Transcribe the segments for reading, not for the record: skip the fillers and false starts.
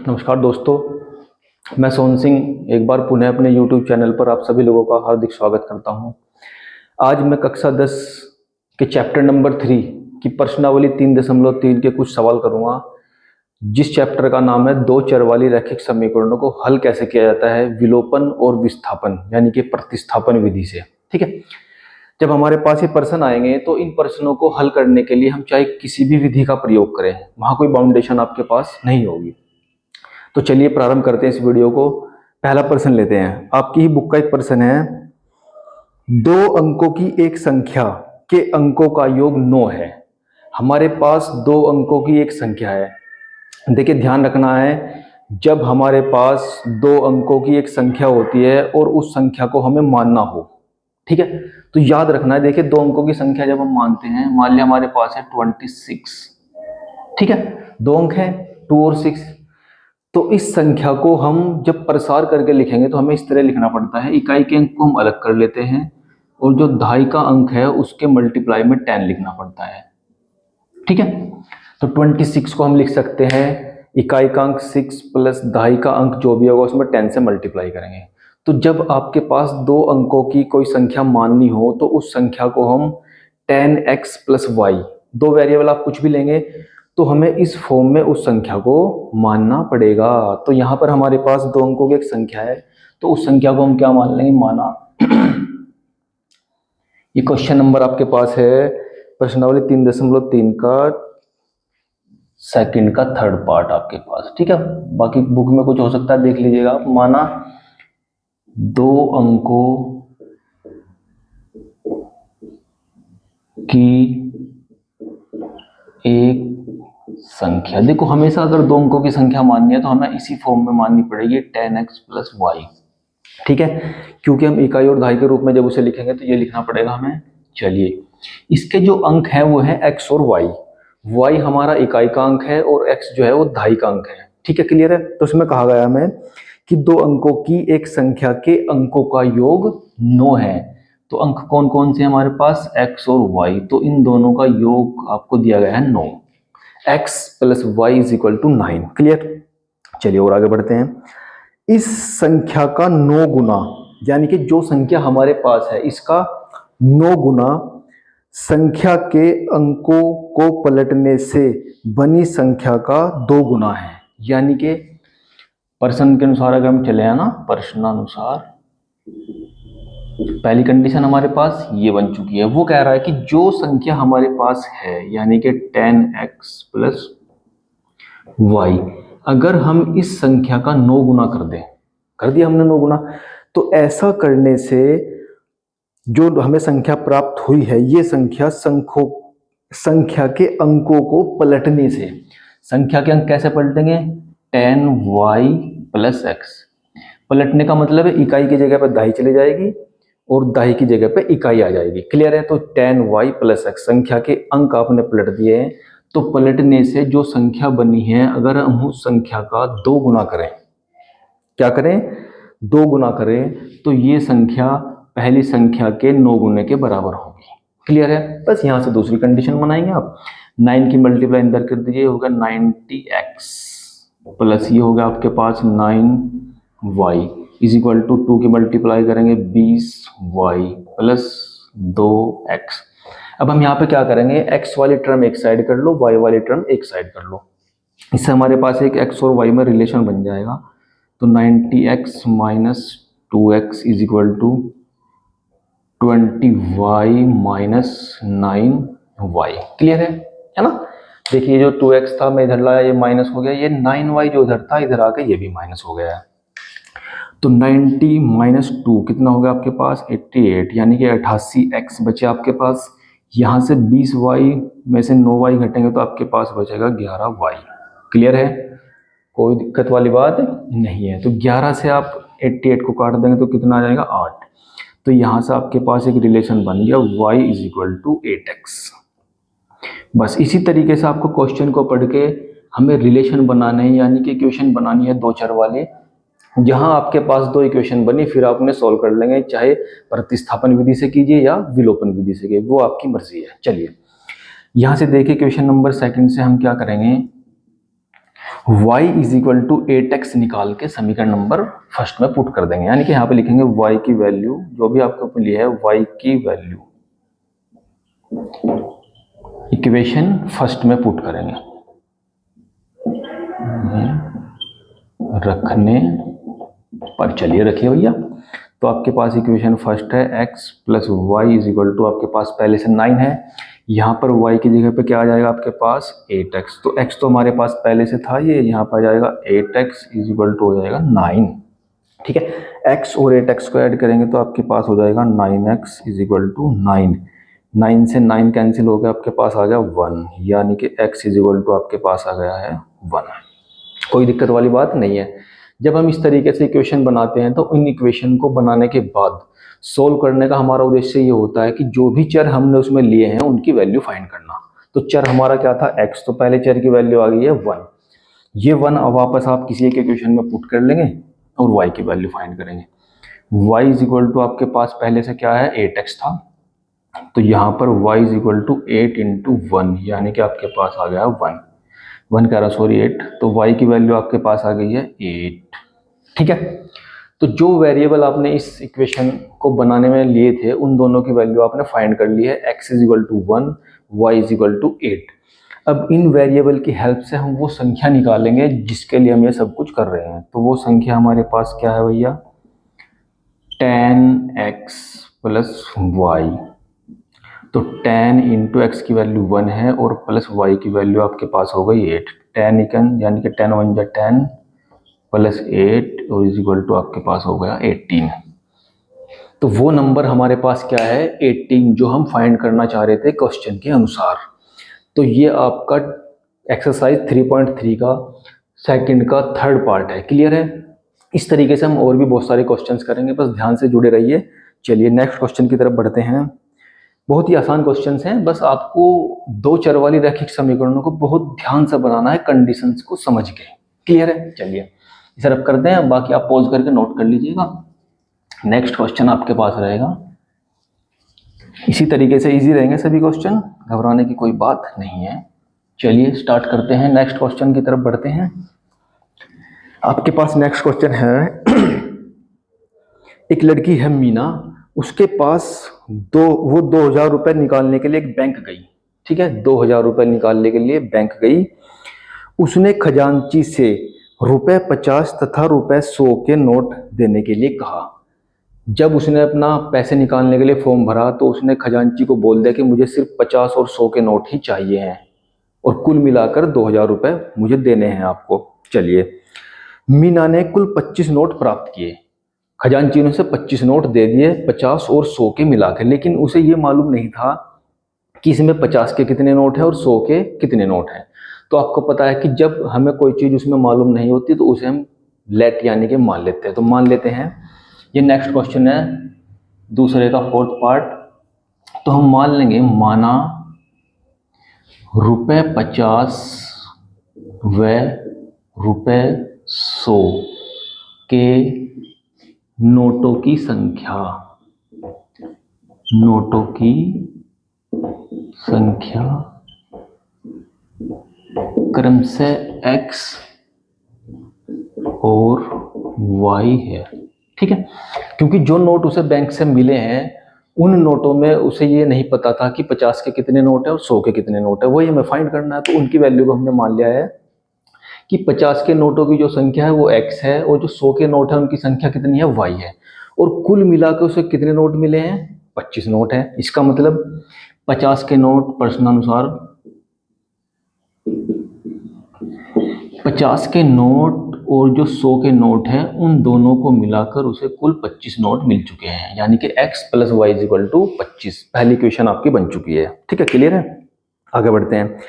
नमस्कार दोस्तों, मैं सोहन सिंह एक बार पुनः अपने YouTube चैनल पर आप सभी लोगों का हार्दिक स्वागत करता हूं। आज मैं कक्षा 10 के चैप्टर नंबर 3 की प्रश्नावली 3.3 के कुछ सवाल करूंगा, जिस चैप्टर का नाम है दो चर वाली रैखिक समीकरणों को हल कैसे किया जाता है विलोपन और विस्थापन यानी कि प्रतिस्थापन विधि से। ठीक है, जब हमारे पास ये प्रश्न आएंगे तो इन प्रश्नों को हल करने के लिए हम चाहे किसी भी विधि का प्रयोग करें, वहां कोई बाउंडेशन आपके पास नहीं होगी। तो चलिए प्रारंभ करते हैं इस वीडियो को। पहला प्रश्न लेते हैं, आपकी ही बुक का एक प्रश्न है, दो अंकों की एक संख्या के अंकों का योग 9 है। हमारे पास दो अंकों की एक संख्या है। देखिए ध्यान रखना है, जब हमारे पास दो अंकों की एक संख्या होती है और उस संख्या को हमें मानना हो, ठीक है, तो याद रखना है। देखिए दो अंकों की संख्या जब हम मानते हैं, मान लिया हमारे पास है 26, ठीक है, दो अंक है 2 और 6। तो इस संख्या को हम जब प्रसार करके लिखेंगे तो हमें इस तरह लिखना पड़ता है, इकाई के अंक को हम अलग कर लेते हैं और जो दहाई का अंक है उसके मल्टीप्लाई में 10 लिखना पड़ता है। ठीक है, तो 26 को हम लिख सकते हैं, इकाई का अंक 6 प्लस दहाई का अंक जो भी होगा उसमें 10 से मल्टीप्लाई करेंगे। तो जब आपके पास दो अंकों की कोई संख्या माननी हो तो उस संख्या को हम 10x प्लस वाई, दो वेरिएबल आप कुछ भी लेंगे तो हमें इस फॉर्म में उस संख्या को मानना पड़ेगा। तो यहाँ पर हमारे पास दो अंकों की एक संख्या है, तो उस संख्या को हम क्या मान लेंगे, माना। ये क्वेश्चन नंबर आपके पास है प्रश्नावली 3.3 का सेकंड का थर्ड पार्ट आपके पास। ठीक है, बाकी बुक में कुछ हो सकता है, देख लीजिएगा आप। माना दो अंकों की एक संख्या, देखो हमेशा अगर दो अंकों की संख्या माननी है तो हमें इसी फॉर्म में माननी पड़ेगी 10x प्लस वाई। ठीक है, क्योंकि हम इकाई और दहाई के रूप में जब उसे लिखेंगे तो ये लिखना पड़ेगा हमें। चलिए, इसके जो अंक है वो है x और y। y हमारा इकाई का अंक है और x जो है वो दहाई का अंक है। ठीक है, क्लियर है। तो इसमें कहा गया हमें कि दो अंकों की एक संख्या के अंकों का योग 9 है। तो अंक कौन कौन से हमारे पास, x और y, तो इन दोनों का योग आपको दिया गया है 9। x plus Y is equal to 9। Clear. चलिए और आगे बढ़ते हैं। इस संख्या का 9 गुना, यानी कि जो संख्या हमारे पास है इसका 9 गुना संख्या के अंकों को पलटने से बनी संख्या का 2 गुना है। यानी कि प्रश्न के अनुसार अगर हम चले ना, प्रश्नानुसार पहली कंडीशन हमारे पास ये बन चुकी है। वो कह रहा है कि जो संख्या हमारे पास है यानी कि 10x प्लस वाई, अगर हम इस संख्या का 9 गुना कर दें, कर दिया हमने 9 गुना, तो ऐसा करने से जो हमें संख्या प्राप्त हुई है, ये संख्या के अंकों को पलटने से, संख्या के अंक कैसे पलटेंगे, 10y प्लस x। पलटने का मतलब है इकाई की जगह पर दहाई चली जाएगी और दहाई की जगह पे इकाई आ जाएगी। क्लियर है। तो 10y प्लस x, संख्या के अंक आपने पलट दिए हैं, तो पलटने से जो संख्या बनी है, अगर हम उस संख्या का 2 गुना करें, क्या करें, 2 गुना करें, तो ये संख्या पहली संख्या के 9 गुने के बराबर होगी। क्लियर है। बस यहां से दूसरी कंडीशन बनाएंगे आप, 9 की मल्टीप्लाई अंदर कर दीजिए, होगा 90x प्लस ये होगा आपके पास 9y इज इक्वल टू 2 की मल्टीप्लाई करेंगे 20y प्लस 2x। अब हम यहाँ पे क्या करेंगे, x वाली टर्म एक साइड कर लो, y वाली टर्म एक साइड कर लो। इससे हमारे पास एक x और y में रिलेशन बन जाएगा। तो 90x minus 2x is equal to 20y minus 9y। Clear है ना। देखिए जो 2x था मैं इधर लाया, ये माइनस हो गया, ये 9y जो इधर था इधर आके ये भी माइनस हो गया है। तो 90 माइनस 2 कितना होगा आपके पास, 88, यानी कि 88x बचे आपके पास। यहाँ से 20y में से 9y घटेंगे तो आपके पास बचेगा 11y। क्लियर है, कोई दिक्कत वाली बात नहीं है। तो 11 से आप 88 को काट देंगे तो कितना आ जाएगा, 8। तो यहाँ से आपके पास एक रिलेशन बन गया, y is equal to 8x। बस इसी तरीके से आपको क्वेश्चन को पढ़ के हमें रिलेशन बनाने हैं, यानी कि इक्वेशन बनानी है दो चर वाले। जहां आपके पास दो इक्वेशन बनी फिर आप उन्हें सॉल्व कर लेंगे, चाहे प्रतिस्थापन विधि से कीजिए या विलोपन विधि से कीजिए, वो आपकी मर्जी है। चलिए यहां से देखिए क्वेश्चन नंबर सेकंड से हम क्या करेंगे, y is equal to 8x निकाल के समीकरण नंबर फर्स्ट में पुट कर देंगे, यानी कि यहाँ पे लिखेंगे y की वैल्यू, जो भी आपके ऊपर लिया है y की वैल्यू इक्वेशन फर्स्ट में पुट करेंगे रखने पर। चलिए रखिए भैया। तो आपके पास इक्वेशन फर्स्ट है x plus Y is equal to, आपके पास पहले से 9 है, यहाँ पर y की जगह पे क्या आ जाएगा आपके पास 8x, तो x तो हमारे पास पहले से था, ये यहाँ पर आ जाएगा 8x इज इक्वल टू हो जाएगा 9। ठीक है, x और 8x को ऐड करेंगे तो आपके पास हो जाएगा 9x इज इक्वल टू 9। 9 से 9 कैंसिल हो गया, आपके पास आ गया 1, यानी कि x इज इक्वल टू आपके पास आ गया है 1। कोई दिक्कत वाली बात नहीं है। जब हम इस तरीके से इक्वेशन बनाते हैं तो इन इक्वेशन को बनाने के बाद सोल्व करने का हमारा उद्देश्य ये होता है कि जो भी चर हमने उसमें लिए हैं उनकी वैल्यू फाइंड करना। तो चर हमारा क्या था x, तो पहले चर की वैल्यू आ गई है 1, ये 1 अब वापस आप किसी एक इक्वेशन में पुट कर लेंगे और y की वैल्यू फाइंड करेंगे। y इज इक्वल टू आपके पास पहले से क्या है 8x था, तो यहाँ पर y is equal to 8 into 1, यानी कि आपके पास आ गया 1 कह रहा सॉरी 8, तो y की वैल्यू आपके पास आ गई है 8। ठीक है, तो जो वेरिएबल आपने इस इक्वेशन को बनाने में लिए थे उन दोनों की वैल्यू आपने फाइंड कर ली है, x is equal to 1, y is equal to 8। अब इन वेरिएबल की हेल्प से हम वो संख्या निकालेंगे जिसके लिए हम ये सब कुछ कर रहे हैं। तो वो संख्या हमारे पास क्या है भैया, 10x प्लस वाई। तो 10 इंटू एक्स की वैल्यू 1 है और प्लस y की वैल्यू आपके पास हो गई 8। 10 यानी कि 10 1 10 प्लस 8 और इज इक्वल टू आपके पास हो गया 18। तो वो नंबर हमारे पास क्या है 18, जो हम फाइंड करना चाह रहे थे क्वेश्चन के अनुसार। तो ये आपका एक्सरसाइज 3.3 का सेकंड का थर्ड पार्ट है। क्लियर है? इस तरीके से हम और भी बहुत सारे क्वेश्चंस करेंगे, बस ध्यान से जुड़े रहिए। चलिए नेक्स्ट क्वेश्चन की तरफ बढ़ते हैं। बहुत ही आसान क्वेश्चंस हैं, बस आपको दो चर वाली रैखिक समीकरणों को बहुत ध्यान से बनाना है कंडीशंस को समझ के। क्लियर है? चलिए इसे रब करते हैं, बाकी आप पॉज करके नोट कर लीजिएगा। नेक्स्ट क्वेश्चन आपके पास रहेगा, इसी तरीके से इजी रहेंगे सभी क्वेश्चन, घबराने की कोई बात नहीं है। चलिए स्टार्ट करते हैं, नेक्स्ट क्वेश्चन की तरफ बढ़ते हैं। आपके पास नेक्स्ट क्वेश्चन है, एक लड़की है मीना, उसके पास वो 2000 रुपए निकालने के लिए एक बैंक गई। ठीक है, 2000 रुपए निकालने के लिए बैंक गई। उसने खजांची से रुपए 50 तथा रुपए 100 के नोट देने के लिए कहा। जब उसने अपना पैसे निकालने के लिए फॉर्म भरा तो उसने खजांची को बोल दिया कि मुझे सिर्फ 50 और 100 के नोट ही चाहिए हैं और कुल मिलाकर 2000 रुपए मुझे देने हैं आपको। चलिए, मीना ने कुल 25 नोट प्राप्त किए। खजांची ने उसे 25 नोट दे दिए 50 और 100 के मिलाकर, लेकिन उसे ये मालूम नहीं था कि इसमें 50 के कितने नोट हैं और 100 के कितने नोट हैं। तो आपको पता है कि जब हमें कोई चीज़ उसमें मालूम नहीं होती तो उसे हम लेट यानी कि मान लेते हैं। तो मान लेते हैं, ये नेक्स्ट क्वेश्चन है दूसरे का फोर्थ पार्ट। तो हम मान लेंगे, माना रुपए 50 व रुपए 100 के नोटों की संख्या, नोटों की संख्या क्रमशः x और y है। ठीक है, क्योंकि जो नोट उसे बैंक से मिले हैं उन नोटों में उसे ये नहीं पता था कि 50 के कितने नोट है और 100 के कितने नोट है, वही हमें फाइंड करना है। तो उनकी वैल्यू को हमने मान लिया है कि 50 के नोटों की जो संख्या है वो x है और जो 100 के नोट है उनकी संख्या कितनी है y है, और कुल मिलाकर उसे कितने नोट मिले हैं 25 नोट है। इसका मतलब 50 के नोट प्रश्नानुसार 50 के नोट और जो 100 के नोट हैं उन दोनों को मिलाकर उसे कुल 25 नोट मिल चुके हैं, यानी कि x plus Y is equal to 25। पहली क्वेश्चन आपकी बन चुकी है। ठीक है, क्लियर है? आगे बढ़ते हैं।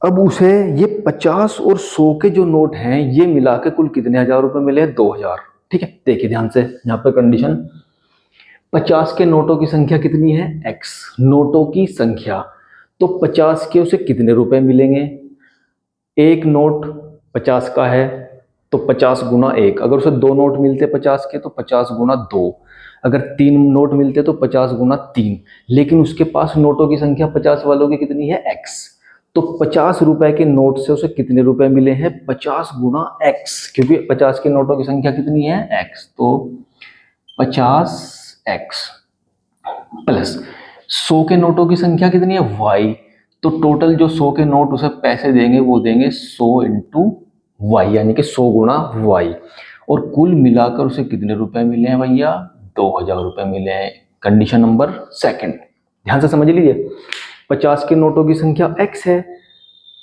अब उसे ये 50 और 100 के जो नोट हैं ये मिलाकर कुल कितने हजार रुपए मिले हैं 2000। ठीक है, देखिए ध्यान से, यहाँ पर कंडीशन 50 के नोटों की संख्या कितनी है x, नोटों की संख्या, तो 50 के उसे कितने रुपए मिलेंगे, एक नोट 50 का है तो 50 गुना 1, अगर उसे दो नोट मिलते 50 के तो 50 गुना 2, अगर 3 नोट मिलते तो 50 गुना 3, लेकिन उसके पास नोटों की संख्या 50 वालों की कितनी है x, तो 50 रुपए के नोट से उसे कितने रुपए मिले हैं? 50 गुना x, क्योंकि 50 के नोटों की संख्या कितनी है? x। तो 50x प्लस 100 के नोटों की संख्या कितनी है? y। तो टोटल जो 100 के नोट उसे पैसे देंगे वो देंगे 100 इंटू वाई, यानी कि 100 गुना y। और कुल मिलाकर उसे कितने रुपए मिले हैं भैया? 2000 रुपए मिले हैं। कंडीशन नंबर सेकंड, ध्यान से समझ लीजिए। 50 के नोटों की संख्या x है,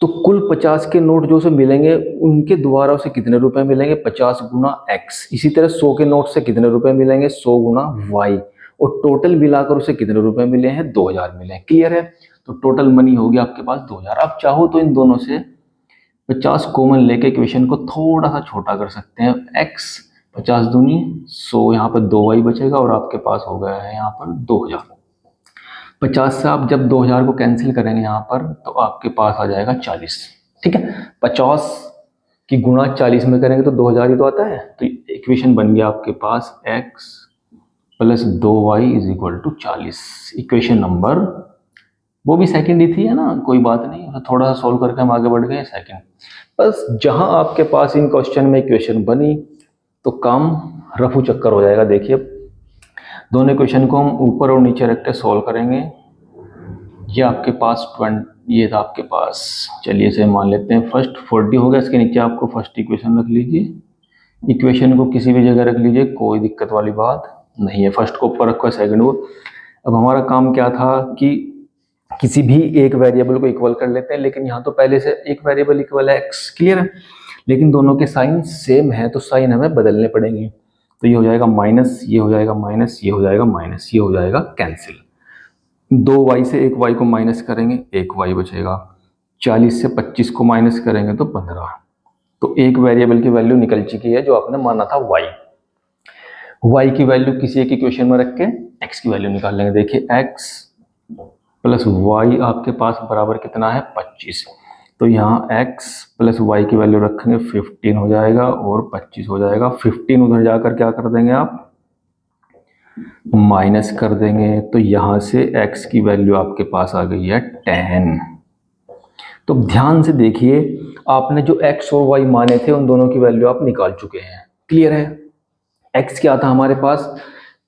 तो कुल 50 के नोट जो उसे मिलेंगे उनके द्वारा उसे कितने रुपए मिलेंगे? 50 गुना x। इसी तरह 100 के नोट से कितने रुपए मिलेंगे? 100 गुना y। और टोटल मिलाकर उसे कितने रुपए मिले हैं? 2000 मिले हैं। क्लियर है? तो टोटल मनी होगी आपके पास 2000। अब चाहो तो इन दोनों से 50 कॉमन लेके इक्वेशन को थोड़ा सा छोटा कर सकते हैं। x 50 दूनी 100, यहाँ पर 2y बचेगा और आपके पास हो गया है यहाँ पर 2000। 50 से आप जब 2000 को कैंसिल करेंगे यहाँ पर तो आपके पास आ जाएगा 40। ठीक है, 50 की गुणा 40 में करेंगे तो 2000 ही तो आता है। तो इक्वेशन बन गया आपके पास x plus 2y is equal to 40। Equation number, वो भी सेकंड ही थी है ना, कोई बात नहीं, तो थोड़ा सा सोल्व करके हम आगे बढ़ गए सेकंड। बस जहां आपके पास इन क्वेश्चन में इक्वेशन बनी तो काम रफू चक्कर हो जाएगा। देखिए दोनों इक्वेशन को हम ऊपर और नीचे रख के सोल्व करेंगे। ये आपके पास 20, ये था आपके पास, चलिए इसे मान लेते हैं फर्स्ट 40 हो गया। इसके नीचे आपको फर्स्ट इक्वेशन रख लीजिए, इक्वेशन को किसी भी जगह रख लीजिए, कोई दिक्कत वाली बात नहीं है। फर्स्ट को ऊपर रखो, सेकंड को। अब हमारा काम क्या था कि किसी भी एक वेरिएबल को इक्वल कर लेते हैं, लेकिन यहाँ तो पहले से एक वेरिएबल इक्वल है x। क्लियर है? लेकिन दोनों के साइन सेम है तो साइन हमें बदलने पड़ेंगे। तो ये हो जाएगा माइनस, ये हो जाएगा माइनस, ये हो जाएगा माइनस, ये हो जाएगा कैंसिल। 2y से 1y को माइनस करेंगे, 1y बचेगा। 40 से 25 को माइनस करेंगे तो 15। तो एक वेरिएबल की वैल्यू निकल चुकी है जो आपने माना था y। y की वैल्यू किसी एक इक्वेशन में रख के x की वैल्यू निकाल लेंगे। देखिए x प्लस y आपके पास बराबर कितना है? 25। तो यहाँ x प्लस y की वैल्यू रखेंगे 15 हो जाएगा और 25 हो जाएगा। 15 उधर जाकर क्या कर देंगे आप? माइनस कर देंगे। तो यहाँ से x की वैल्यू आपके पास आ गई है 10। तो ध्यान से देखिए, आपने जो x और y माने थे उन दोनों की वैल्यू आप निकाल चुके हैं। क्लियर है? x क्या था हमारे पास?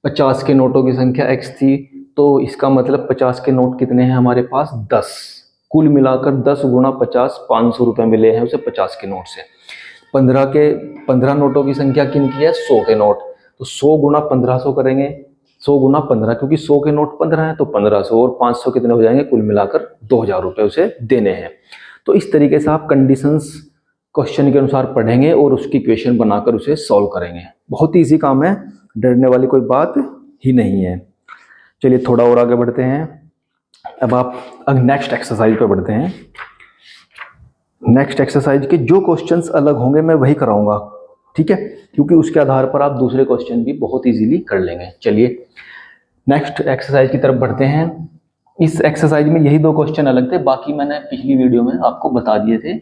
50 के नोटों की संख्या x थी, तो इसका मतलब 50 के नोट कितने हैं हमारे पास? 10। कुल मिलाकर 10 गुना 50, 500 रुपए मिले हैं उसे 50 के नोट से। 15 नोटों की संख्या किन की है? 100 के नोट। तो 100 गुना 1500 करेंगे, 100 गुना 15, क्योंकि 100 के नोट 15 है तो 1500 और 500 कितने हो जाएंगे? कुल मिलाकर 2000 रुपए उसे देने हैं। तो इस तरीके से आप कंडीशंस क्वेश्चन के अनुसार पढ़ेंगे और उसकी इक्वेशन बनाकर उसे सॉल्व करेंगे। बहुत ही ईजी काम है, डरने वाली कोई बात ही नहीं है। चलिए थोड़ा और आगे बढ़ते हैं। अब नेक्स्ट एक्सरसाइज पे बढ़ते हैं। नेक्स्ट एक्सरसाइज के जो क्वेश्चंस अलग होंगे मैं वही कराऊंगा, ठीक है, क्योंकि उसके आधार पर आप दूसरे क्वेश्चन भी बहुत इजीली कर लेंगे। चलिए नेक्स्ट एक्सरसाइज की तरफ बढ़ते हैं। इस एक्सरसाइज में यही दो क्वेश्चन अलग थे, बाकी मैंने पिछली वीडियो में आपको बता दिए थे,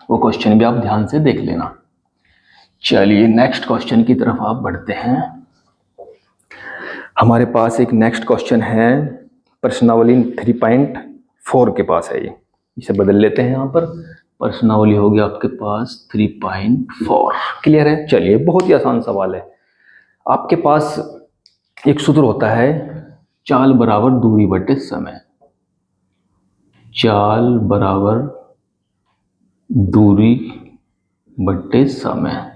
वो क्वेश्चन भी आप ध्यान से देख लेना। चलिए नेक्स्ट क्वेश्चन की तरफ आप बढ़ते हैं। हमारे पास एक नेक्स्ट क्वेश्चन है, प्रश्नावली 3.4 के पास है। ये इसे बदल लेते हैं। यहाँ पर प्रश्नावली होगी आपके पास 3.4। क्लियर है? चलिए बहुत ही आसान सवाल है। आपके पास एक सूत्र होता है, चाल बराबर दूरी बटे समय। चाल बराबर दूरी बटे समय।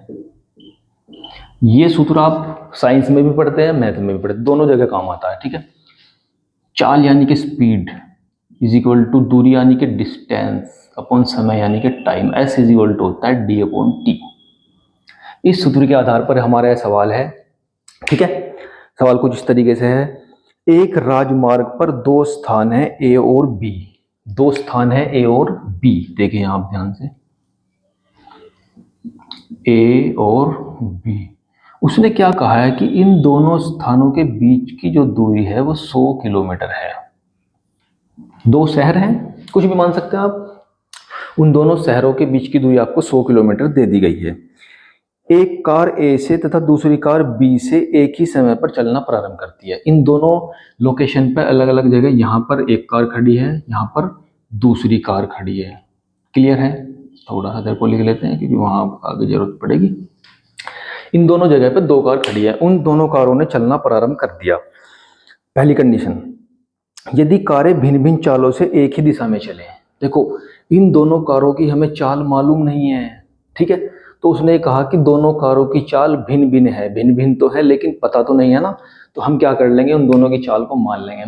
ये सूत्र आप साइंस में भी पढ़ते हैं, मैथ में भी पढ़ते हैं, दोनों जगह काम आता है। ठीक है, चाल यानी कि स्पीड इज इक्वल टू दूरी यानी कि डिस्टेंस अपॉन समय यानी कि time, S is equal to होता है डी अपॉन टी। इस सूत्र के आधार पर हमारा यह सवाल है। ठीक है, सवाल कुछ इस तरीके से है, एक राजमार्ग पर दो स्थान है ए और बी। दो स्थान है ए और बी, देखिए आप ध्यान से, ए और बी। उसने क्या कहा है कि इन दोनों स्थानों के बीच की जो दूरी है वो 100 किलोमीटर है। दो शहर हैं, कुछ भी मान सकते हैं आप, उन दोनों शहरों के बीच की दूरी आपको 100 किलोमीटर दे दी गई है। एक कार ए से तथा दूसरी कार बी से एक ही समय पर चलना प्रारंभ करती है। इन दोनों लोकेशन पर अलग अलग जगह, यहाँ पर एक कार खड़ी है, यहाँ पर दूसरी कार खड़ी है। क्लियर है? थोड़ा सा इधर को लिख लेते हैं क्योंकि वहाँ आगे जरूरत पड़ेगी। इन दोनों जगह पे दो कार खड़ी है, उन दोनों कारों ने चलना प्रारंभ कर दिया। पहली कंडीशन, यदि कारें भिन्न भिन्न चालों से एक ही दिशा में चले। देखो इन दोनों कारों की हमें चाल मालूम नहीं है, ठीक है, तो उसने कहा कि दोनों कारों की चाल भिन्न भिन्न है। भिन्न भिन्न तो है लेकिन पता तो नहीं है ना, तो हम क्या कर लेंगे, उन दोनों की चाल को मान लेंगे।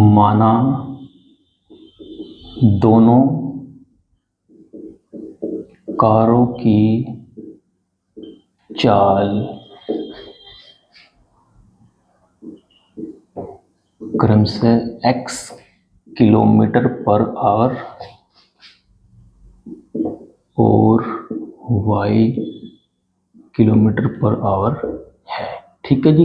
माना दोनों कारों की चाल क्रमशः x किलोमीटर पर आवर और y किलोमीटर पर आवर है। ठीक है जी,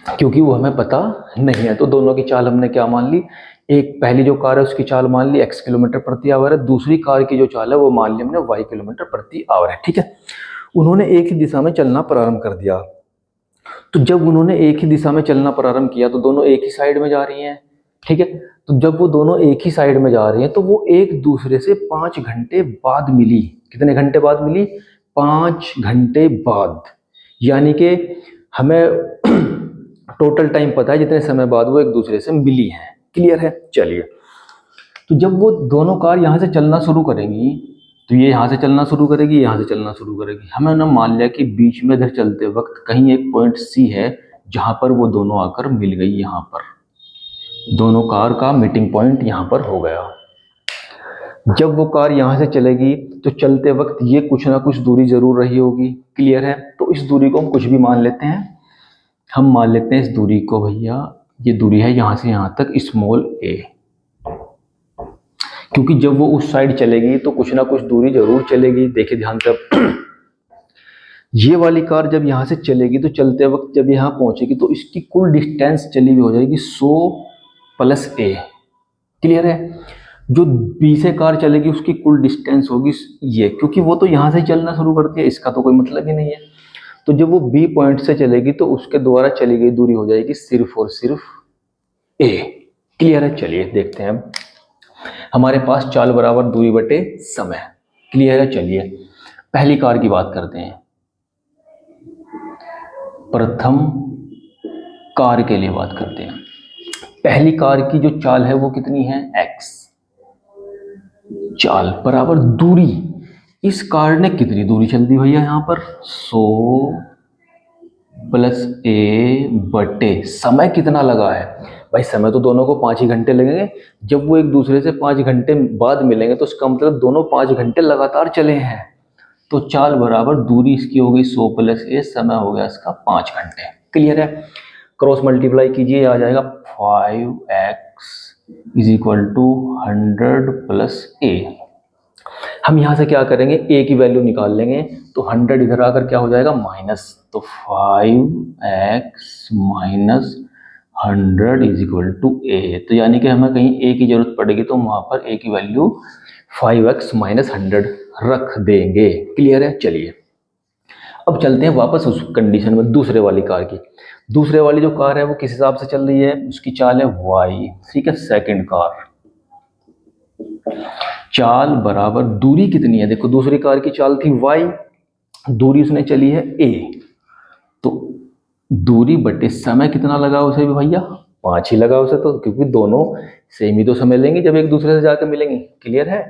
क्योंकि वो हमें पता नहीं है तो दोनों की चाल हमने क्या मान ली, एक पहली जो कार है उसकी चाल मान ली x किलोमीटर प्रति आवर है, दूसरी कार की जो चाल है वो मान ली हमने y किलोमीटर प्रति आवर है। ठीक है, उन्होंने एक ही दिशा में चलना प्रारंभ कर दिया। तो जब उन्होंने एक ही दिशा में चलना प्रारंभ किया तो दोनों एक ही साइड में जा रही हैं। ठीक है, तो जब वो दोनों एक ही साइड में जा रही हैं तो वो एक दूसरे से 5 घंटे बाद मिली। कितने घंटे बाद मिली? 5 घंटे बाद। यानी कि हमें टोटल टाइम पता है जितने समय बाद वो एक दूसरे से मिली हैं। क्लियर है? चलिए, तो जब वो दोनों कार यहाँ से चलना शुरू करेंगी तो ये यहाँ से चलना शुरू करेगी, यहाँ से चलना शुरू करेगी। हमें ना मान लिया कि बीच में इधर चलते वक्त कहीं एक पॉइंट सी है जहाँ पर वो दोनों आकर मिल गई। यहाँ पर दोनों कार का मीटिंग पॉइंट यहाँ पर हो गया। जब वो कार यहाँ से चलेगी तो चलते वक्त ये कुछ ना कुछ दूरी जरूर रही होगी। क्लियर है? तो इस दूरी को हम कुछ भी मान लेते हैं। हम मान लेते हैं इस दूरी को, भैया ये दूरी है यहाँ से यहाँ तक स्मॉल a, क्योंकि जब वो उस साइड चलेगी तो कुछ ना कुछ दूरी जरूर चलेगी। देखिए ध्यान से, ये वाली कार जब यहाँ से चलेगी तो चलते वक्त जब यहाँ पहुंचेगी तो इसकी कुल डिस्टेंस चली हुई हो जाएगी 100 + a। क्लियर है? जो B से कार चलेगी उसकी कुल डिस्टेंस होगी ये, क्योंकि वो तो यहाँ से चलना शुरू करती है, इसका तो कोई मतलब ही नहीं है। तो जब वो B पॉइंट से चलेगी तो उसके द्वारा चली गई दूरी हो जाएगी सिर्फ और सिर्फ a। क्लियर है? चलिए देखते हैं, हमारे पास चाल बराबर दूरी बटे समय। क्लियर है? चलिए पहली कार की बात करते हैं। प्रथम कार के लिए बात करते हैं। पहली कार की जो चाल है वो कितनी है? x। चाल बराबर दूरी, इस कार ने कितनी दूरी चल दी भैया? यहाँ पर 100 + a बटे समय कितना लगा है भाई? समय तो दोनों को 5 ही घंटे लगेंगे। जब वो एक दूसरे से 5 घंटे बाद मिलेंगे तो इसका मतलब दोनों 5 घंटे लगातार चले हैं। तो चाल बराबर दूरी इसकी हो गई 100 + a, समय हो गया इसका 5 घंटे। क्लियर है? क्रॉस मल्टीप्लाई कीजिए, आ जाएगा 5x = 100 + a। हम यहाँ से क्या करेंगे, a की वैल्यू निकाल लेंगे तो 100 इधर आकर क्या हो जाएगा? माइनस। तो 5x - 100 = a। तो यानी कि हमें कहीं a की जरूरत पड़ेगी तो वहाँ पर a की वैल्यू 5x - 100 रख देंगे। क्लियर है? चलिए अब चलते हैं वापस उस कंडीशन में, दूसरे वाली कार की। दूसरे वाली जो कार है वो किस हिसाब से चल रही है? उसकी चाल है y। ठीक है, सेकंड कार, चाल बराबर दूरी कितनी है? देखो दूसरी कार की चाल थी y, दूरी उसने चली है a, तो दूरी बटे समय कितना लगा उसे भी भैया? 5 ही लगा उसे, तो क्योंकि दोनों सेम ही तो समय लेंगे जब एक दूसरे से जाकर मिलेंगे। क्लियर है?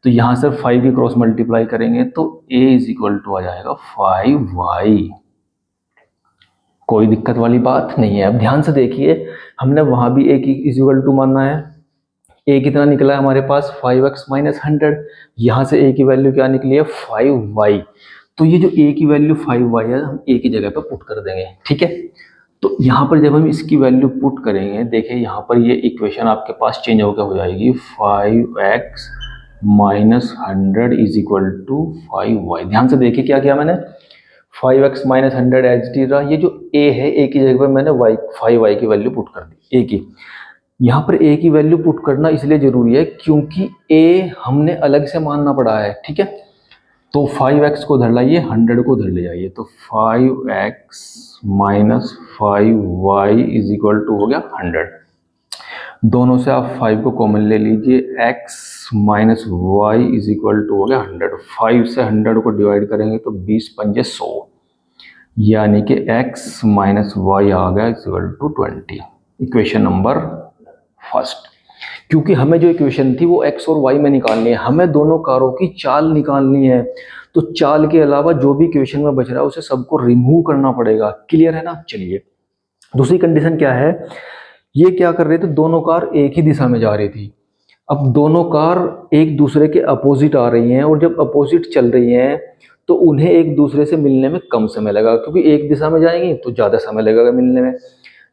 तो यहाँ से 5 की क्रॉस मल्टीप्लाई करेंगे तो a = आ जाएगा 5y। कोई दिक्कत वाली बात नहीं है। अब ध्यान से देखिए, हमने वहां भी a की = मानना है। a कितना निकला है हमारे पास? 5x - 100। यहाँ से a की वैल्यू क्या निकली है? 5y। तो ये जो a की वैल्यू 5y है हम a की जगह पर पुट कर देंगे। ठीक है, तो यहाँ पर जब हम इसकी वैल्यू पुट करेंगे, देखिए यहाँ पर ये इक्वेशन आपके पास चेंज होकर हो जाएगी 5x - 100 = 5y। ध्यान से देखिए क्या किया मैंने, 5x - 100 एज टी रहा। ये जो a है, a की जगह पर मैंने 5y की वैल्यू पुट कर दी। a की, यहाँ पर a की वैल्यू पुट करना इसलिए जरूरी है क्योंकि a हमने अलग से मानना पड़ा है। ठीक है, तो 5x को उधर लाइए, 100 को उधर ले जाइए, तो 5x minus 5y is equal to हो गया 100। दोनों से आप 5 को कॉमन ले लीजिए, x minus Y is equal to हो गया 100। 5 से 100 को डिवाइड करेंगे तो 20 पंजे 100, यानी कि x माइनस वाई आ गया is equal to 20। Equation number first. क्योंकि हमें जो इक्वेशन थी वो x और y में निकालनी है, हमें दोनों कारों की चाल निकालनी है, तो चाल के अलावा जो भी इक्वेशन में बच रहा है उसे सबको रिमूव करना पड़ेगा। क्लियर है ना? चलिए, दूसरी कंडीशन क्या है, ये क्या कर रहे थे, दोनों कार एक ही दिशा में जा रही थी। अब दोनों कार एक दूसरे के अपोजिट आ रही हैं, और जब अपोजिट चल रही हैं तो उन्हें एक दूसरे से मिलने में कम समय लगा, क्योंकि एक दिशा में जाएंगी तो ज़्यादा समय लगेगा मिलने में।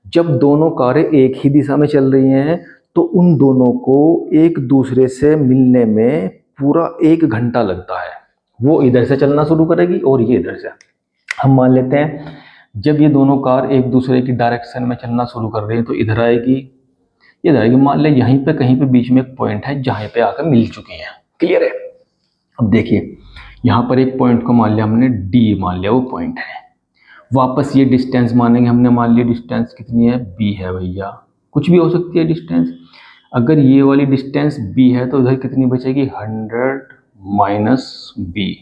जब दोनों कारें एक ही दिशा में चल रही हैं तो उन दोनों को एक दूसरे से मिलने में पूरा 1 घंटा लगता है। वो इधर से चलना शुरू करेगी और ये इधर से। हम मान लेते हैं जब ये दोनों कार एक दूसरे की डायरेक्शन में चलना शुरू कर रही है तो इधर आएगी, इधर आएगी। मान ले यहीं पे कहीं पे बीच में एक पॉइंट है जहाँ पे आकर मिल चुकी हैं। क्लियर है? अब देखिए, यहाँ पर एक पॉइंट को मान लिया हमने डी, मान लिया वो पॉइंट है। वापस ये डिस्टेंस मानेंगे, हमने मान लिया डिस्टेंस कितनी है, बी है भैया, कुछ भी हो सकती है डिस्टेंस। अगर ये वाली डिस्टेंस बी है तो इधर कितनी बचेगी, 100 माइनस बी,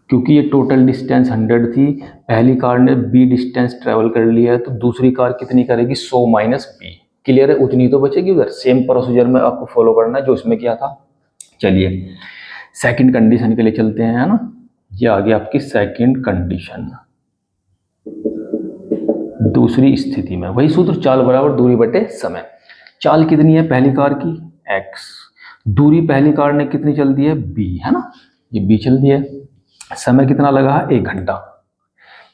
क्योंकि ये टोटल डिस्टेंस 100 थी। पहली कार ने बी डिस्टेंस ट्रेवल कर लिया है तो दूसरी कार कितनी करेगी, 100 माइनस बी। क्लियर है? उतनी तो बचेगी उधर। सेम प्रोसीजर में आपको फॉलो करना है जो इसमें किया था। चलिए सेकंड कंडीशन के लिए चलते हैं, है ना। ये आ गई आपकी सेकंड कंडीशन। दूसरी स्थिति में वही सूत्र, चाल बराबर दूरी बटे समय। चाल कितनी है पहली कार की, x, दूरी पहली कार ने कितनी चल दी है, b, है ना, ये b चल दी है। समय कितना लगा है, 1 घंटा।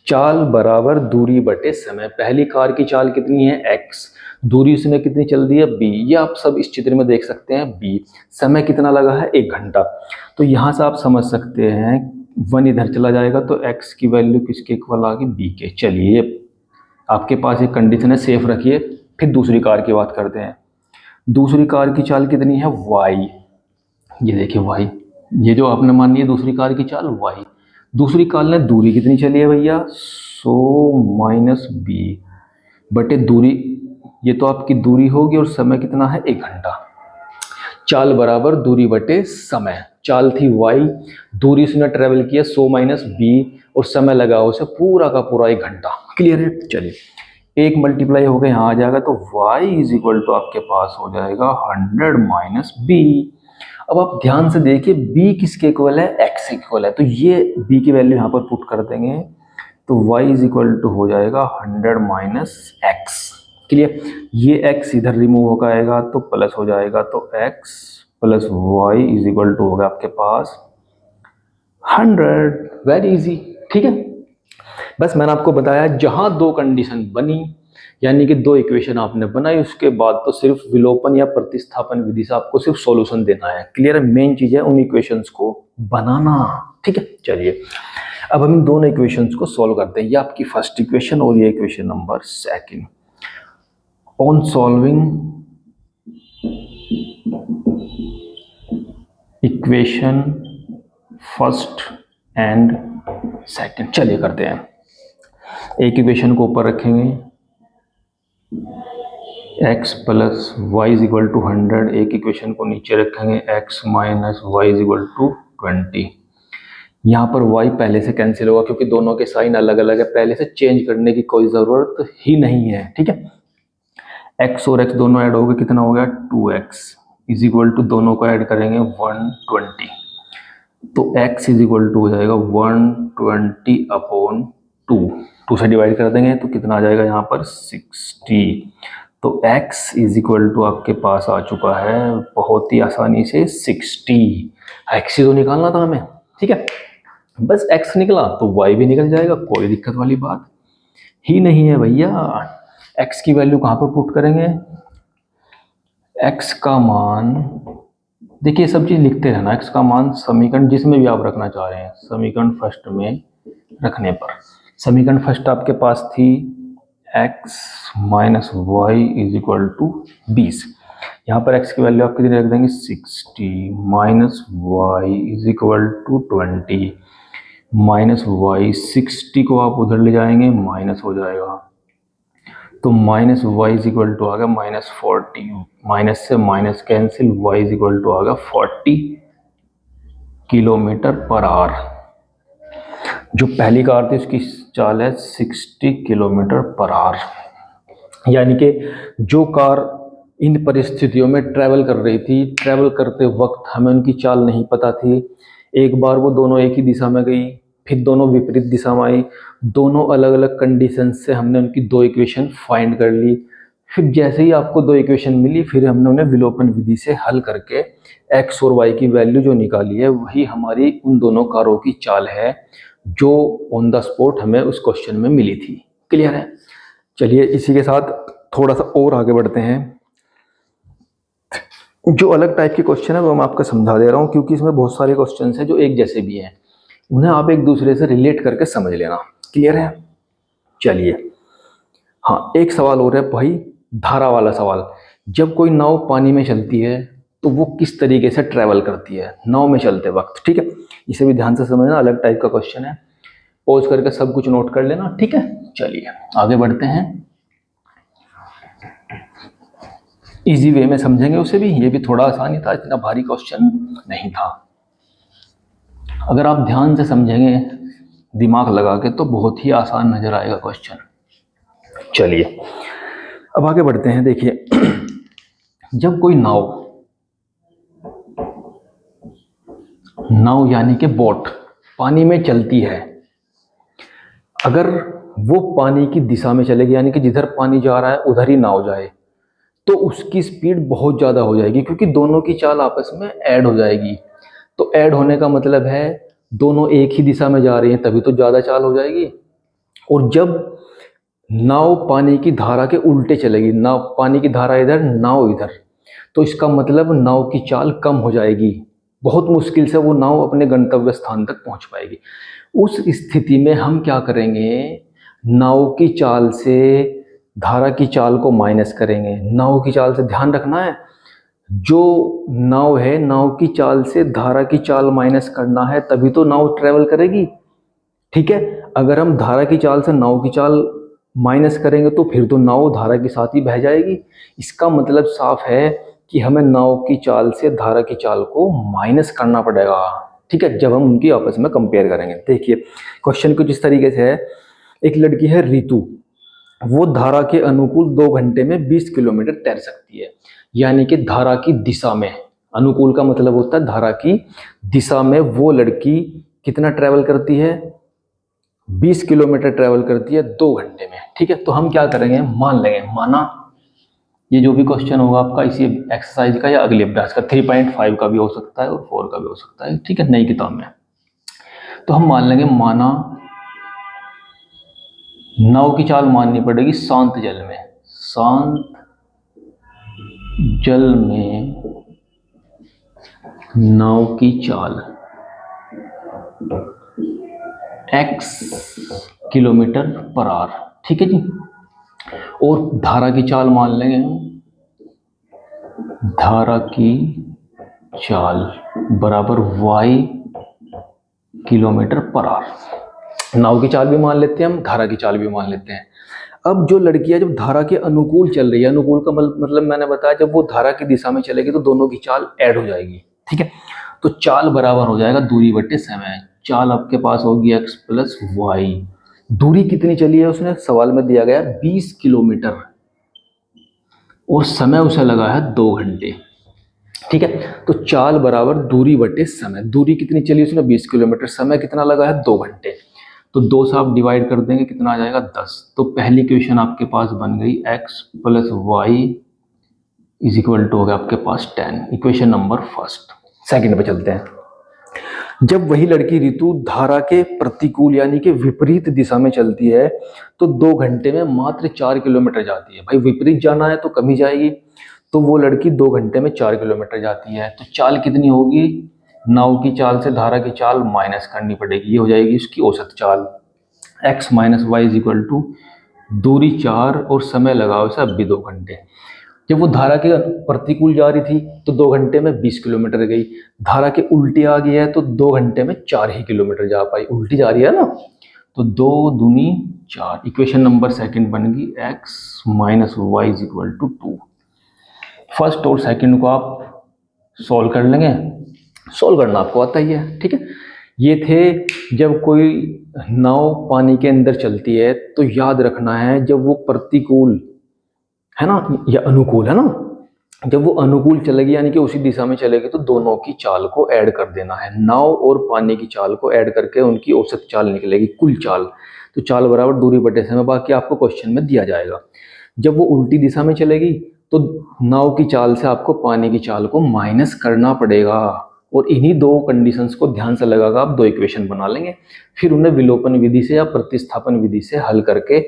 चाल बराबर दूरी बटे समय। पहली कार की चाल कितनी है, x, दूरी उसने कितनी चल दी है, b। ये आप सब इस चित्र में देख सकते हैं, b। समय कितना लगा है, 1 घंटा। तो यहाँ से आप समझ सकते हैं 1 इधर चला जाएगा तो x की वैल्यू किसके इक्वल आ गई, b के। चलिए आपके पास एक कंडीशन है, सेफ रखिए। फिर दूसरी कार की बात करते हैं। दूसरी कार की चाल कितनी है, y। ये देखिए y, ये जो आपने मानी है दूसरी कार की चाल y। दूसरी कार ने दूरी कितनी चली है भैया, 100 माइनस बी बटे दूरी, ये तो आपकी दूरी होगी, और समय कितना है, 1 घंटा। चाल बराबर दूरी बटे समय। चाल थी y, दूरी उसने ट्रेवल किया 100 माइनस बी, और समय लगा उसे पूरा का पूरा 1 घंटा। क्लियर है? चलिए, 1 मल्टीप्लाई हो गया यहाँ आ जाएगा, तो y इज इक्वल टू आपके पास हो जाएगा 100 माइनस बी। अब आप ध्यान से देखिए b किसके इक्वल है, x इक्वल है, तो ये b की वैल्यू यहाँ पर पुट कर देंगे तो y इज इक्वल टू हो जाएगा 100 माइनस x। क्लियर? ये x इधर रिमूव होकर आएगा तो प्लस हो जाएगा, तो x plus y is equal to होगा आपके पास 100। Very easy. ठीक है, बस मैंने आपको बताया जहां 2 कंडीशन बनी, यानी कि 2 इक्वेशन आपने बनाई, उसके बाद तो सिर्फ विलोपन या प्रतिस्थापन विधि से आपको सिर्फ सॉल्यूशन देना है। क्लियर है? मेन चीज है उन इक्वेशंस को बनाना। ठीक है, चलिए अब हम इन दोनों इक्वेशंस को सॉल्व करते हैं। ये आपकी फर्स्ट इक्वेशन और ये equation number second. On solving equation first and second, चलिए करते हैं। एक इक्वेशन को ऊपर रखेंगे, x plus Y is equal to 100। एक इक्वेशन को नीचे रखेंगे, x minus Y is equal to 20। यहाँ पर y पहले से कैंसिल होगा क्योंकि दोनों के साइन अलग अलग है, पहले से चेंज करने की कोई ज़रूरत ही नहीं है। ठीक है, x और x दोनों ऐड हो गए, कितना हो गया, 2x इज इक्वल टू, दोनों को ऐड करेंगे 120, तो x इज इक्वल टू हो जाएगा 120 अपॉन 2 से डिवाइड कर देंगे तो कितना आ जाएगा यहाँ पर 60। तो x इज इक्वल टू आपके पास आ चुका है बहुत ही आसानी से 60। x ही तो निकालना था हमें। ठीक है, बस x निकला तो y भी निकल जाएगा, कोई दिक्कत वाली बात ही नहीं है भैया। x की वैल्यू कहाँ पर पुट करेंगे, x का मान, देखिए सब चीज़ लिखते रहना। x का मान समीकरण जिसमें भी आप रखना चाह रहे हैं, समीकरण फर्स्ट में रखने पर, समीकरण फर्स्ट आपके पास थी x minus Y is equal to 20। यहाँ पर x की वैल्यू आप कितनी रख देंगे 60 minus Y is equal to 20 minus y 60 को आप उधर ले जाएंगे माइनस हो जाएगा तो minus Y is equal to आ गया माइनस 40 माइनस से minus cancel y is equal to आ गया 40 किलोमीटर पर आवर। जो पहली कार थी उसकी चाल है 60 किलोमीटर पर आवर। यानी कि जो कार इन परिस्थितियों में ट्रैवल कर रही थी, ट्रैवल करते वक्त हमें उनकी चाल नहीं पता थी। एक बार वो दोनों एक ही दिशा में गई, फिर दोनों विपरीत दिशा में आई, दोनों अलग अलग कंडीशन से हमने उनकी दो इक्वेशन फाइंड कर ली। फिर जैसे ही आपको दो इक्वेशन मिली, फिर हमने उन्हें विलोपन विधि से हल करके x और y की वैल्यू जो निकाली है वही हमारी उन दोनों कारों की चाल है जो ऑन द स्पॉट हमें उस क्वेश्चन में मिली थी। क्लियर है? चलिए इसी के साथ थोड़ा सा और आगे बढ़ते हैं। जो अलग टाइप के क्वेश्चन है वो मैं आपको समझा दे रहा हूँ, क्योंकि इसमें बहुत सारे क्वेश्चन हैं जो एक जैसे भी हैं, उन्हें आप एक दूसरे से रिलेट करके समझ लेना। क्लियर है? चलिए, हाँ एक सवाल हो रहा है भाई, धारा वाला सवाल। जब कोई नाव पानी में चलती है तो वो किस तरीके से ट्रैवल करती है नाव में चलते वक्त। ठीक है, इसे भी ध्यान से समझना, अलग टाइप का क्वेश्चन है। पॉज करके सब कुछ नोट कर लेना। ठीक है, चलिए आगे बढ़ते हैं। इजी वे में समझेंगे उसे भी, ये भी थोड़ा आसान ही था, इतना भारी क्वेश्चन नहीं था। अगर आप ध्यान से समझेंगे दिमाग लगा के तो बहुत ही आसान नजर आएगा क्वेश्चन। चलिए अब आगे बढ़ते हैं। देखिए, जब कोई नाव यानी कि बोट पानी में चलती है, अगर वो पानी की दिशा में चलेगी, यानी कि जिधर पानी जा रहा है उधर ही नाव जाए, तो उसकी स्पीड बहुत ज़्यादा हो जाएगी, क्योंकि दोनों की चाल आपस में ऐड हो जाएगी। तो ऐड होने का मतलब है दोनों एक ही दिशा में जा रही हैं, तभी तो ज़्यादा चाल हो जाएगी। और जब नाव पानी की धारा के उल्टे चलेगी, नाव पानी की धारा इधर नाव इधर, तो इसका मतलब नाव की चाल कम हो जाएगी। बहुत मुश्किल से वो नाव अपने गंतव्य स्थान तक पहुंच पाएगी। उस स्थिति में हम क्या करेंगे, नाव की चाल से धारा की चाल को माइनस करेंगे। नाव की चाल से ध्यान रखना है, जो नाव है नाव की चाल से धारा की चाल माइनस करना है, तभी तो नाव ट्रेवल करेगी। ठीक है, अगर हम धारा की चाल से नाव की चाल माइनस करेंगे तो फिर तो नाव धारा के साथ ही बह जाएगी। इसका मतलब साफ है कि हमें नाव की चाल से धारा की चाल को माइनस करना पड़ेगा। ठीक है, जब हम उनकी आपस में कंपेयर करेंगे। देखिए क्वेश्चन कुछ इस तरीके से है। एक लड़की है रितु, वो धारा के अनुकूल 2 घंटे में 20 किलोमीटर तैर सकती है। यानी कि धारा की दिशा में, अनुकूल का मतलब होता है धारा की दिशा में वो लड़की कितना ट्रेवल करती है, 20 किलोमीटर ट्रेवल करती है 2 घंटे में। ठीक है, तो हम क्या करेंगे, मान लेंगे, माना ये जो भी क्वेश्चन होगा आपका इसी एक्सरसाइज का या अगले अभ्यास का 3.5 का भी हो सकता है और 4 का भी हो सकता है। ठीक है, नई किताब में। तो हम मान लेंगे, माना नाव की चाल माननी पड़ेगी शांत जल में। शांत जल में नाव की चाल x किलोमीटर पर आवर। ठीक है जी, और धारा की चाल मान लेंगे हम, धारा की चाल बराबर y किलोमीटर पर आवर। नाव की चाल भी मान लेते हैं हम, धारा की चाल भी मान लेते हैं। अब जो लड़की है जब धारा के अनुकूल चल रही है, अनुकूल का मतलब मैंने बताया जब वो धारा की दिशा में चलेगी तो दोनों की चाल ऐड हो जाएगी। ठीक है, तो चाल बराबर हो जाएगा दूरी बटे समय। चाल आपके पास होगी x प्लस वाई। दूरी कितनी चली है उसने सवाल में दिया गया 20 किलोमीटर, और समय उसे लगा है 2 घंटे। ठीक है, तो चाल बराबर दूरी बटे समय। दूरी कितनी चली उसने 20 किलोमीटर, समय कितना लगा है 2 घंटे। तो 2 से आप डिवाइड कर देंगे, कितना आ जाएगा 10। तो पहली इक्वेशन आपके पास बन गई x plus Y is equal to हो गया आपके पास 10। Equation number first. सेकंड पे चलते हैं। जब वही लड़की ऋतु धारा के प्रतिकूल यानी कि विपरीत दिशा में चलती है तो 2 घंटे में मात्र 4 किलोमीटर जाती है। भाई विपरीत जाना है तो कम ही जाएगी, तो वो लड़की 2 घंटे में 4 किलोमीटर जाती है। तो चाल कितनी होगी, नाव की चाल से धारा की चाल माइनस करनी पड़ेगी, ये हो जाएगी उसकी औसत चाल। x minus Y is equal to दूरी 4 और समय लगा उसे अब भी 2 घंटे। जब वो धारा के प्रतिकूल जा रही थी तो 2 घंटे में 20 किलोमीटर गई, धारा के उल्टी आ गई है तो 2 घंटे में 4 ही किलोमीटर जा पाई, उल्टी जा रही है ना, तो 2 दूनी 4। इक्वेशन नंबर सेकंड बन गई x minus Y is equal to 2। First और सेकंड को आप सॉल्व कर लेंगे, सॉल्व करना आपको आता ही है, ठीक है। ये थे जब कोई नाव पानी के अंदर चलती है तो याद रखना है जब वो प्रतिकूल है ना या अनुकूल है ना, जब वो अनुकूल चलेगी यानी कि उसी दिशा में चलेगी तो दोनों की चाल को ऐड कर देना है। नाव और पानी की चाल को ऐड करके उनकी औसत चाल निकलेगी, कुल चाल। तो चाल बराबर दूरी बटे समय, बाकी आपको क्वेश्चन में दिया जाएगा। जब वो उल्टी दिशा में चलेगी तो नाव की चाल से आपको पानी की चाल को माइनस करना पड़ेगा, और इन्हीं दो कंडीशंस को ध्यान से लगाकर आप 2 इक्वेशन बना लेंगे। फिर उन्हें विलोपन विधि से या प्रतिस्थापन विधि से हल करके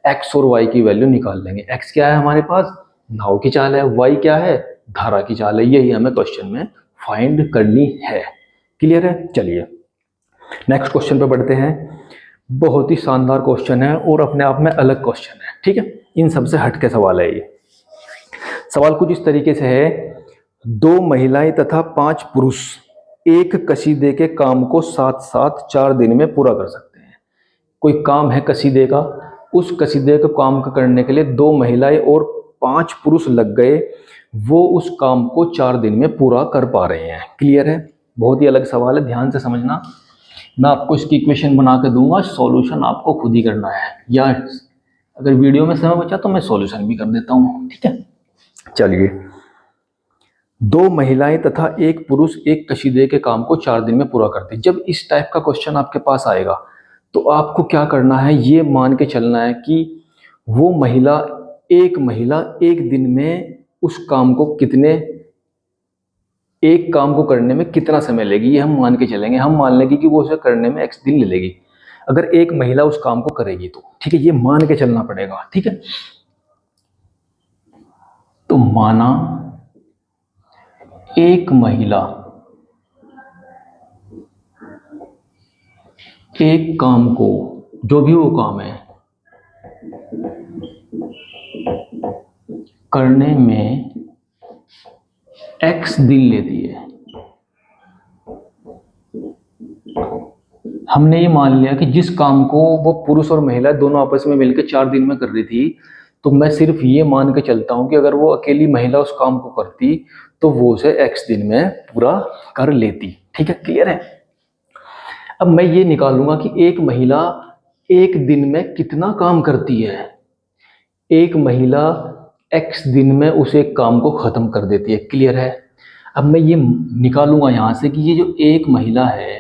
x और y की वैल्यू निकाल लेंगे। x क्या है हमारे पास, नाव की चाल है, y क्या है, धारा की चाल है। यही हमें क्वेश्चन में फाइंड करनी है। क्लियर है? चलिए नेक्स्ट क्वेश्चन पे बढ़ते हैं। बहुत ही शानदार क्वेश्चन है और अपने आप में अलग क्वेश्चन है, ठीक है। इन सबसे हटके सवाल है ये। सवाल कुछ इस तरीके से है, 2 महिलाएं तथा 5 पुरुष एक कसीदे के काम को साथ साथ 4 दिन में पूरा कर सकते हैं। कोई काम है कसीदे का, उस कसीदे के काम को करने के लिए 2 महिलाएं और 5 पुरुष लग गए, वो उस काम को 4 दिन में पूरा कर पा रहे हैं। क्लियर है? बहुत ही अलग सवाल है, ध्यान से समझना। मैं आपको इसकी इक्वेशन बना के दूंगा, सॉल्यूशन आपको खुद ही करना है, या अगर वीडियो में समय बचा तो मैं सॉल्यूशन भी कर देता हूँ, ठीक है। चलिए, 2 महिलाएं तथा 1 पुरुष एक कसीदे के काम को 4 दिन में पूरा करते हैं। जब इस टाइप का क्वेश्चन आपके पास आएगा तो आपको क्या करना है, ये मान के चलना है कि वो एक महिला एक दिन में उस काम को एक काम को करने में कितना समय लेगी, ये हम मान के चलेंगे। हम मान लेंगे कि वो उसे करने में x दिन ले लेगी, अगर एक महिला उस काम को करेगी तो, ठीक है। ये मान के चलना पड़ेगा, ठीक है। तो माना एक महिला एक काम को, जो भी वो काम है, करने में x दिन लेती है। हमने ये मान लिया कि जिस काम को वो पुरुष और महिला दोनों आपस में मिलकर 4 दिन में कर रही थी, तो मैं सिर्फ ये मान के चलता हूं कि अगर वो अकेली महिला उस काम को करती तो वो उसे x दिन में पूरा कर लेती, ठीक है। क्लियर है? अब मैं ये निकालूंगा कि एक महिला एक दिन में कितना काम करती है। एक महिला x दिन में उस एक काम को खत्म कर देती है। क्लियर है? अब मैं ये निकालूंगा यहां से कि ये जो एक महिला है,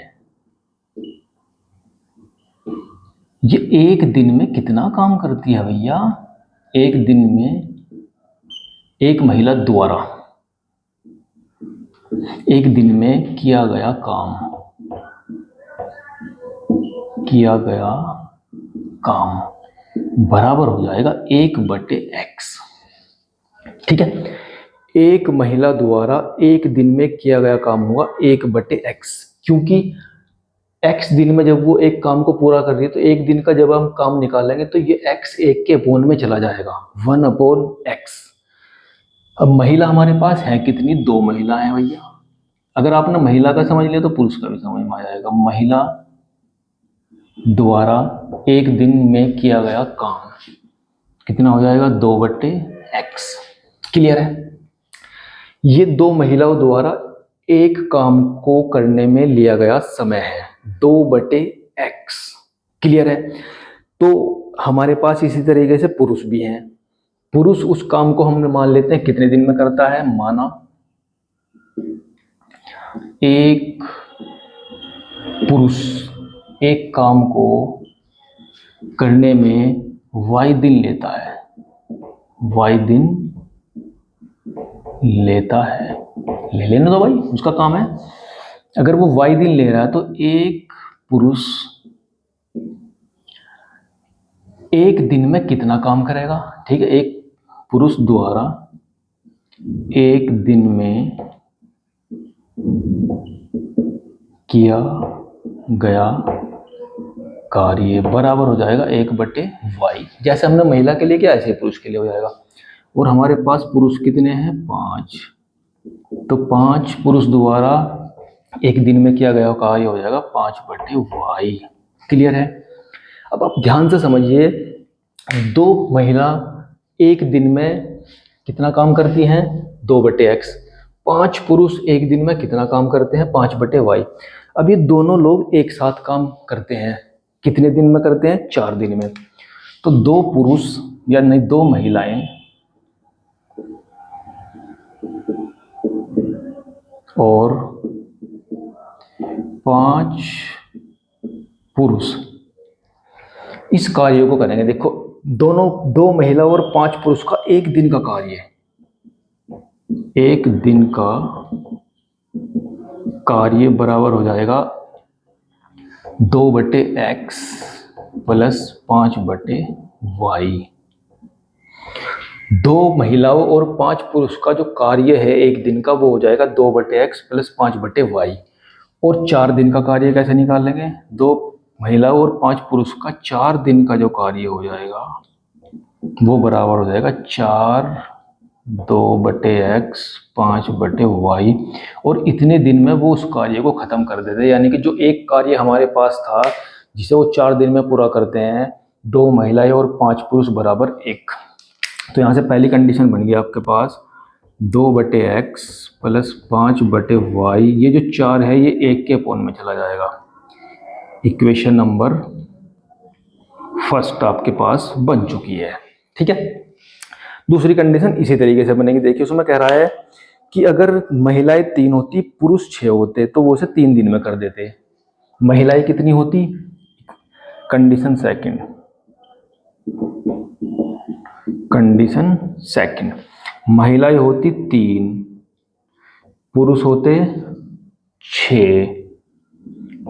ये एक दिन में कितना काम करती है भैया। एक दिन में एक महिला द्वारा एक दिन में किया गया काम बराबर हो जाएगा 1/x, ठीक है। एक महिला द्वारा एक दिन में किया गया काम होगा 1/x, क्योंकि x दिन में जब वो एक काम को पूरा कर रही है तो एक दिन का जब हम काम निकालेंगे तो ये x 1 के अपोन में चला जाएगा, 1/x। अब महिला हमारे पास है कितनी, 2 महिला है भैया। अगर आपने महिला का समझ लिया तो पुरुष का भी समझ में आ जाएगा। महिला द्वारा एक दिन में किया गया काम कितना हो जाएगा, 2/x। क्लियर है? ये 2 महिलाओं द्वारा एक काम को करने में लिया गया समय है 2/x। क्लियर है? तो हमारे पास इसी तरीके से पुरुष भी हैं। पुरुष उस काम को हमने मान लेते हैं कितने दिन में करता है। माना एक पुरुष एक काम को करने में y दिन लेता है, ले लेने दो भाई, उसका काम है। अगर वो y दिन ले रहा है तो एक पुरुष एक दिन में कितना काम करेगा, ठीक है। एक पुरुष द्वारा एक दिन में किया गया कार्य बराबर हो जाएगा 1/y। जैसे हमने महिला के लिए किया ऐसे पुरुष के लिए हो जाएगा और हमारे पास पुरुष कितने हैं 5, तो 5 पुरुष द्वारा एक दिन में किया गया कार्य हो जाएगा 5/y। क्लियर है? अब आप ध्यान से समझिए, 2 महिला एक दिन में कितना काम करती हैं 2/x, 5 पुरुष एक दिन में कितना काम करते हैं 5/y। अब ये दोनों लोग एक साथ काम करते हैं, कितने दिन में करते हैं 4 दिन में। तो 2 पुरुष या नहीं 2 महिलाएं और 5 पुरुष इस कार्य को करेंगे। देखो दोनों 2 महिला और 5 पुरुष का एक दिन का कार्य है, एक दिन का कार्य बराबर हो जाएगा 2/x प्लस 5/y। 2 महिलाओं और 5 पुरुष का जो कार्य है एक दिन का वो हो जाएगा 2/x प्लस 5/y। और 4 दिन का कार्य कैसे निकालेंगे? 2 महिलाओं और 5 पुरुष का 4 दिन का जो कार्य हो जाएगा वो बराबर हो जाएगा 4 2/x 5/y। और इतने दिन में वो उस कार्य को खत्म कर देते, यानी कि जो एक कार्य हमारे पास था जिसे वो 4 दिन में पूरा करते हैं 2 महिलाएं और 5 पुरुष बराबर 1। तो यहाँ से पहली कंडीशन बन गई आपके पास 2/x प्लस 5/y। ये जो 4 है ये 1 के अपॉन में चला जाएगा। इक्वेशन नंबर फर्स्ट आपके पास बन चुकी है। ठीक है, दूसरी कंडीशन इसी तरीके से बनेगी। देखिए उसमें कह रहा है कि अगर महिलाएं 3 होती पुरुष 6 होते तो वो उसे 3 दिन में कर देते। महिलाएं कितनी होती? कंडीशन सेकंड, कंडीशन सेकंड, महिलाएं होती 3 पुरुष होते 6,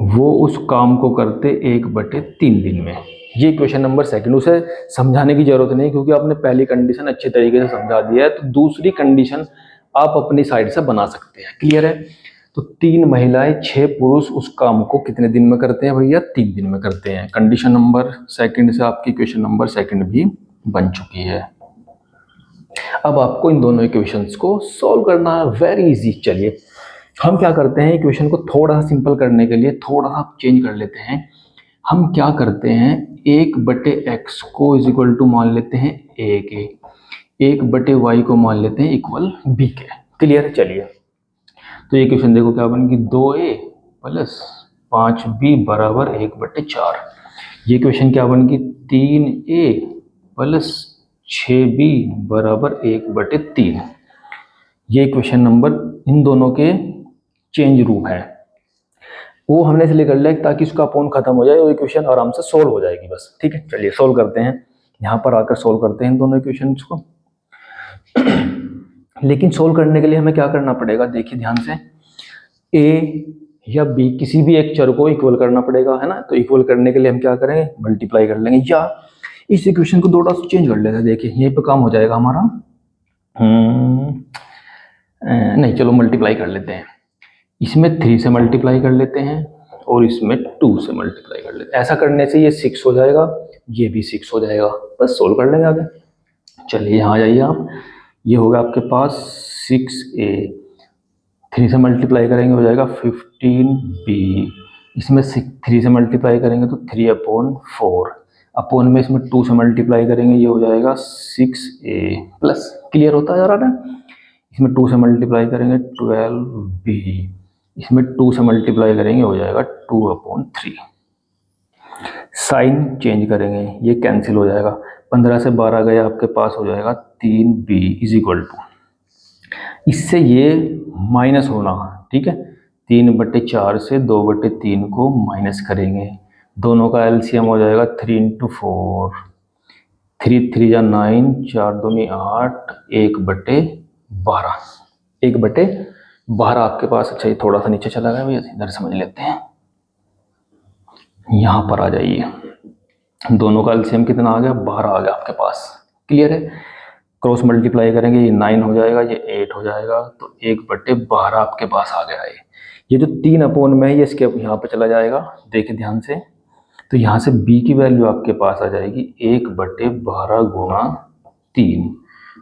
वो उस काम को करते 1/3 दिन में। ये क्वेश्चन नंबर सेकंड, उसे समझाने की जरूरत नहीं क्योंकि आपने पहली कंडीशन अच्छे तरीके से समझा दिया है। तो दूसरी कंडीशन आप अपनी साइड से बना सकते हैं। क्लियर है? तो 3 महिलाएं 6 पुरुष उस काम को कितने दिन में करते हैं भैया? 3 दिन में करते हैं। कंडीशन नंबर सेकंड से आपकी क्वेश्चन नंबर सेकंड भी बन चुकी है। अब आपको इन दोनों इक्वेशंस को सॉल्व करना है, वेरी इजी। चलिए हम क्या करते हैं, इक्वेशन को थोड़ा सा सिंपल करने के लिए थोड़ा सा चेंज कर लेते हैं। हम क्या करते हैं 1/x को इज इक्वल टू मान लेते हैं a के, 1/y को मान लेते हैं इक्वल b के। क्लियर है? चलिए तो ये क्वेश्चन देखो क्या बनेगी 2a प्लस 5b बराबर 1/4। ये क्वेश्चन क्या बनेगी 3a प्लस 6b बराबर 1/3। ये क्वेश्चन नंबर इन दोनों के चेंज रूप है, वो हमने इसलिए कर लिया ताकि उसका अपॉन खत्म हो जाए और इक्वेशन आराम से सोल्व हो जाएगी बस। ठीक है, चलिए सोल्व करते हैं। यहाँ पर आकर सोल्व करते हैं इन दोनों इक्वेशंस को। लेकिन सोल्व करने के लिए हमें क्या करना पड़ेगा? देखिए ध्यान से, a या b किसी भी एक चर को इक्वल करना पड़ेगा, है ना। तो इक्वल करने के लिए हम क्या करेंगे? मल्टीप्लाई कर लेंगे, या इस इक्वेशन को थोड़ा चेंज कर लेते हैं। देखिए यहीं पर काम हो जाएगा हमारा। नहीं चलो मल्टीप्लाई कर लेते हैं। इसमें 3 से मल्टीप्लाई कर लेते हैं और इसमें 2 से मल्टीप्लाई कर लेते हैं। ऐसा करने से ये 6 हो जाएगा, ये भी 6 हो जाएगा। बस सोल्व कर लेंगे आगे। चलिए यहाँ आ जाइए आप, ये होगा आपके पास 6a, 3 से मल्टीप्लाई करेंगे हो जाएगा 15b, इसमें 3 से मल्टीप्लाई करेंगे तो 3/4, अपॉन में इसमें 2 से मल्टीप्लाई करेंगे ये हो जाएगा 6a प्लस। क्लियर होता जा रहा है? इसमें 2 से मल्टीप्लाई करेंगे 12b, इसमें 2 से मल्टीप्लाई करेंगे हो जाएगा 2/3। साइन चेंज करेंगे, ये कैंसिल हो जाएगा। 15 से 12 गया आपके पास हो जाएगा 3b इज इक्वल टू, इससे ये माइनस होना। ठीक है, 3/4 से 2/3 को माइनस करेंगे, दोनों का एलसीएम हो जाएगा 3 × 4, 3 3 या 9, 4 2 8, 1/12, 1/12 आपके पास। अच्छा ये थोड़ा सा नीचे चला गया भैया, इधर समझ लेते हैं। यहाँ पर आ जाइए, दोनों का एलसीएम कितना आ गया? 12 आ गया आपके पास। क्लियर है? क्रॉस मल्टीप्लाई करेंगे, ये 9 हो जाएगा, ये 8 हो जाएगा, तो 1/12 आपके पास आ गया है। ये जो 3 अपॉन में है ये इसके यहाँ पे चला जाएगा। देखिए ध्यान से, तो यहाँ से b की वैल्यू आपके पास आ जाएगी 1/12 गुणा 3,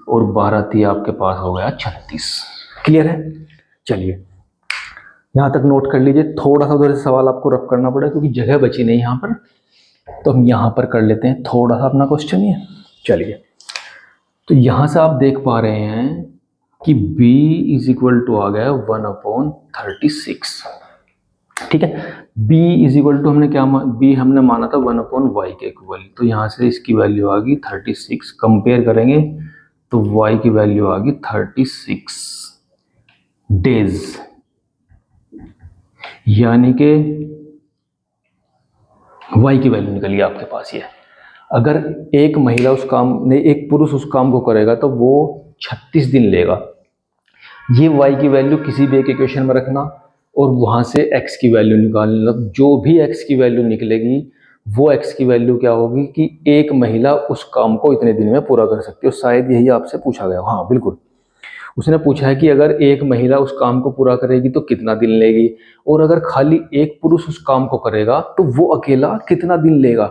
और 12 3 आपके पास हो गया 36। क्लियर है? चलिए यहाँ तक नोट कर लीजिए। थोड़ा सा उधर से सवाल आपको रफ करना पड़ेगा क्योंकि जगह बची नहीं यहाँ पर, तो हम यहाँ पर कर लेते हैं थोड़ा सा अपना क्वेश्चन ये। चलिए, तो यहाँ से आप देख पा रहे हैं कि b इज इक्वल टू आ गया 1/36। ठीक है, b इज इक्वल टू हमने क्या b हमने माना था 1/y के इक्वल, तो यहाँ से इसकी वैल्यू आ गई 36। कंपेयर करेंगे तो y की वैल्यू आ गई 36 डेज, यानी कि y की वैल्यू निकली आपके पास ये। अगर एक महिला उस काम ने एक पुरुष उस काम को करेगा तो वो 36 दिन लेगा। ये y की वैल्यू किसी भी एक इक्वेशन में रखना और वहाँ से x की वैल्यू निकालना। जो भी x की वैल्यू निकलेगी वो x की वैल्यू क्या होगी कि एक महिला उस काम को इतने दिन में पूरा कर सकती है। शायद यही आपसे पूछा गया। हाँ बिल्कुल, उसने पूछा है कि अगर एक महिला उस काम को पूरा करेगी तो कितना दिन लेगी, और अगर खाली एक पुरुष उस काम को करेगा तो वो अकेला कितना दिन लेगा।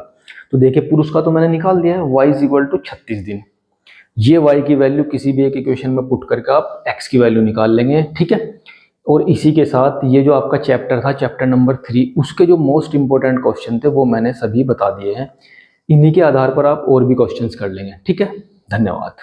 तो देखिए पुरुष का तो मैंने निकाल दिया है, y इज इक्वल टू 36 दिन। ये y की वैल्यू किसी भी एक इक्वेशन में पुट करके आप x की वैल्यू निकाल लेंगे। ठीक है, और इसी के साथ ये जो आपका चैप्टर था, चैप्टर नंबर 3, उसके जो मोस्ट इंपॉर्टेंट क्वेश्चन थे वो मैंने सभी बता दिए हैं। इन्हीं के आधार पर आप और भी क्वेश्चंस कर लेंगे। ठीक है, धन्यवाद।